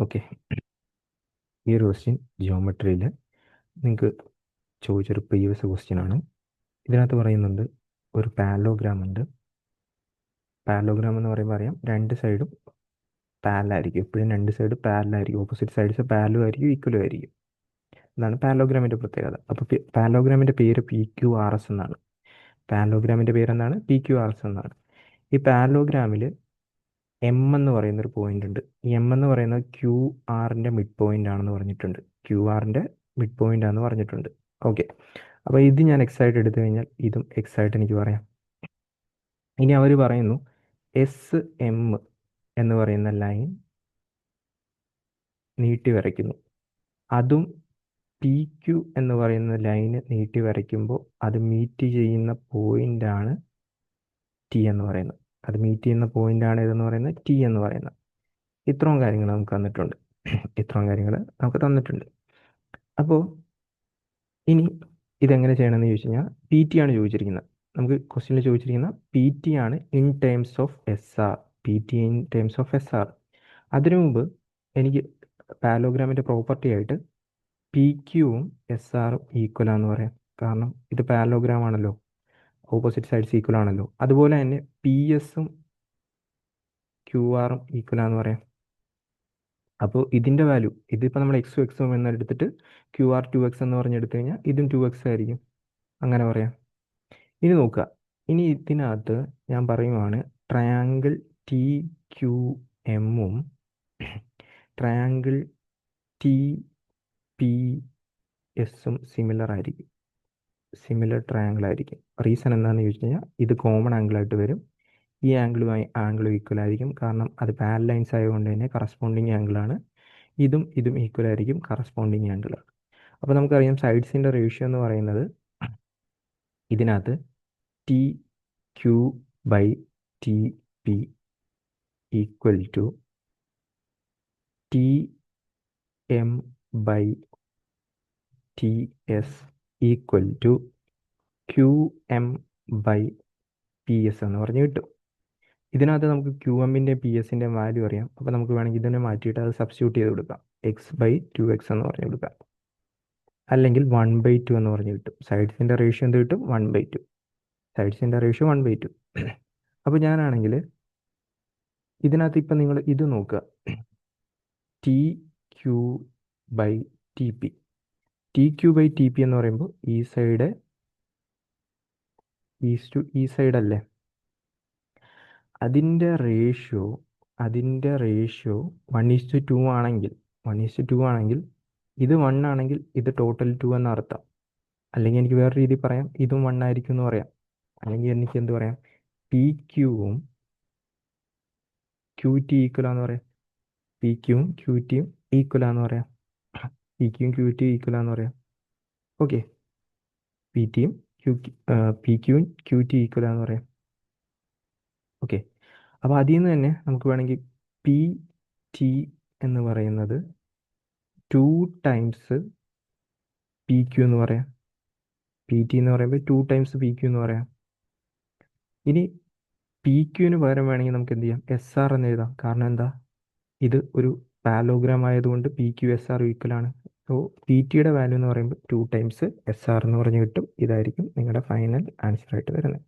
Okay, ഈ ഒരു question ജിയോമെട്രിയിൽ നിങ്ങൾക്ക് ചോദിച്ചൊരു പ്രീവിയസ് ക്വസ്റ്റ്യൻ ആണ്. ഇതിനകത്ത് പറയുന്നുണ്ട് ഒരു പാരലോഗ്രാം ഉണ്ട്. പാരലോഗ്രാം എന്ന് പറയുമ്പോൾ അറിയാം, രണ്ട് സൈഡും പാരലായിരിക്കും. എപ്പോഴും രണ്ട് സൈഡ് പാരലായിരിക്കും. ഓപ്പോസിറ്റ് സൈഡ്സ് പാരലും ആയിരിക്കും, ഈക്വലും ആയിരിക്കും. ഇതാണ് പാരലോഗ്രാമിൻ്റെ പ്രത്യേകത. അപ്പോൾ പാരലോഗ്രാമിൻ്റെ പേര് PQRS എന്നാണ്. പാരലോഗ്രാമിൻ്റെ പേരെന്താണ്? PQRS എന്നാണ്. ഈ പാരലോഗ്രാമിൽ എം എന്ന് പറയുന്നൊരു പോയിന്റ് ഉണ്ട്. ഈ എം എന്ന് പറയുന്നത് QR-ൻ്റെ മിഡ് പോയിന്റ് ആണെന്ന് പറഞ്ഞിട്ടുണ്ട്. QR-ൻ്റെ മിഡ് പോയിന്റ് ആണെന്ന് പറഞ്ഞിട്ടുണ്ട്. ഓക്കെ, അപ്പോൾ ഇത് ഞാൻ എക്സ് ആയിട്ട് എടുത്തു കഴിഞ്ഞാൽ ഇതും എക്സ് ആയിട്ട് എനിക്ക് പറയാം. ഇനി അവർ പറയുന്നു SM എന്ന് പറയുന്ന ലൈൻ നീട്ടി വരയ്ക്കുന്നു. അതും PQ എന്ന് പറയുന്ന ലൈന് നീട്ടി വരയ്ക്കുമ്പോൾ അത് മീറ്റ് ചെയ്യുന്ന പോയിന്റാണ് T എന്ന് പറയുന്നത്. അത് മീറ്റ് ചെയ്യുന്ന പോയിന്റാണ് ഇതെന്ന് പറയുന്നത് T എന്ന് പറയുന്നത്. ഇത്രയും കാര്യങ്ങൾ നമുക്ക് തന്നിട്ടുണ്ട്. അപ്പോൾ ഇനി ഇതെങ്ങനെ ചെയ്യണമെന്ന് ചോദിച്ചു കഴിഞ്ഞാൽ PT ആണ് ചോദിച്ചിരിക്കുന്നത്. നമുക്ക് ക്വസ്റ്റ്യനിൽ ചോദിച്ചിരിക്കുന്ന PT ആണ് in terms of SR. PT in terms of SR. അതിനു മുമ്പ് എനിക്ക് പാരലോഗ്രാമിൻ്റെ പ്രോപ്പർട്ടി ആയിട്ട് PQവും SRും ഈക്വലാന്ന് പറയാം. കാരണം ഇത് പാരലോഗ്രാം ആണല്ലോ, ഓപ്പോസിറ്റ് സൈഡ്സ് ഈക്വൽ ആണല്ലോ. അതുപോലെ തന്നെ PSും QRും ഈക്വലാന്ന് പറയാം. അപ്പോൾ ഇതിൻ്റെ വാല്യൂ, ഇതിപ്പോൾ നമ്മൾ എക്സും എന്ന് എടുത്തിട്ട് QR 2x എന്ന് പറഞ്ഞെടുത്തു കഴിഞ്ഞാൽ ഇതും 2x ആയിരിക്കും. അങ്ങനെ പറയാം. ഇനി നോക്കുക, ഇനി ഇതിനകത്ത് ഞാൻ പറയുവാണ് ട്രയാങ്കിൾ TQMും ട്രയാങ്കിൾ TPSും സിമിലർ ആയിരിക്കും. സിമിലർ ട്രയാങ്കിൾ ആയിരിക്കും. റീസൺ എന്താണെന്ന് ചോദിച്ചു കഴിഞ്ഞാൽ ഇത് കോമൺ ആംഗിളായിട്ട് വരും. ഈ ആംഗിളുമായി ആംഗിളും ഈക്വൽ ആയിരിക്കും. കാരണം അത് പാരലൈൻസ് ആയതുകൊണ്ട് തന്നെ കറസ്പോണ്ടിങ് ആംഗിളാണ്. ഇതും ഈക്വൽ ആയിരിക്കും, കറസ്പോണ്ടിങ് ആംഗിളാണ്. അപ്പോൾ നമുക്കറിയാം സൈഡ്സിൻ്റെ റേഷ്യോ എന്ന് പറയുന്നത് ഇതിനകത്ത് TQ/TP equal to TM/TS equal to QM/PS എന്ന് പറഞ്ഞ് കിട്ടും. ഇതിനകത്ത് നമുക്ക് QM-ൻ്റെയും PS-ൻ്റെയും വാല്യൂ അറിയാം. അപ്പോൾ നമുക്ക് വേണമെങ്കിൽ ഇതിനെ മാറ്റിയിട്ട് അത് സബ്സ്റ്റിറ്റ്യൂട്ട് ചെയ്ത് കൊടുക്കാം. x/2x എന്ന് പറഞ്ഞു കൊടുക്കാം, അല്ലെങ്കിൽ 1/2 എന്ന് പറഞ്ഞ് കിട്ടും. സൈഡ്സിൻ്റെ റേഷ്യോ എന്ത് കിട്ടും? 1/2. സൈഡ്സിൻ്റെ റേഷ്യോ 1/2. അപ്പോൾ ഞാനാണെങ്കിൽ ഇതിനകത്ത് ഇപ്പം നിങ്ങൾ ഇത് നോക്കുക, TQ/TP. TQ/TP എന്ന് പറയുമ്പോൾ ഈ സൈഡ് ഈ സൈഡ് അല്ലേ, അതിൻ്റെ റേഷ്യോ 1:2 ആണെങ്കിൽ ഇത് 1 ആണെങ്കിൽ ഇത് ടോട്ടൽ 2 എന്നർത്ഥം. അല്ലെങ്കിൽ എനിക്ക് വേറെ രീതിയിൽ പറയാം, ഇതും 1 ആയിരിക്കും എന്ന് പറയാം. അല്ലെങ്കിൽ എനിക്ക് എന്ത് പറയാം, PQവും QT ഈക്വലാന്ന് പറയാം. PQവും QTയും ഈക്വലാന്ന് പറയാം. PQവും QTയും ഈക്വലാന്ന് പറയാം. ഓക്കെ, PQവും QT ഈക്വലാന്ന് പറയാം. ഓക്കെ, അപ്പോൾ അതിൽ നിന്ന് തന്നെ നമുക്ക് വേണമെങ്കിൽ PT എന്ന് പറയുന്നത് 2 ടൈംസ് PQ എന്ന് പറയാം. PT എന്ന് പറയുമ്പോൾ 2 ടൈംസ് PQ എന്ന് പറയാം. ഇനി PQവിന് പകരം വേണമെങ്കിൽ നമുക്ക് എന്ത് ചെയ്യാം, SR എന്ന് എഴുതാം. കാരണം എന്താ, ഇത് ഒരു പാരലോഗ്രാം ആയതുകൊണ്ട് PQ SR ഈക്വലാണ്. സോ PTയുടെ വാല്യൂ എന്ന് പറയുമ്പോൾ 2 ടൈംസ് SR എന്ന് പറഞ്ഞ് കിട്ടും. ഇതായിരിക്കും നിങ്ങളുടെ ഫൈനൽ ആൻസർ ആയിട്ട് വരുന്നത്.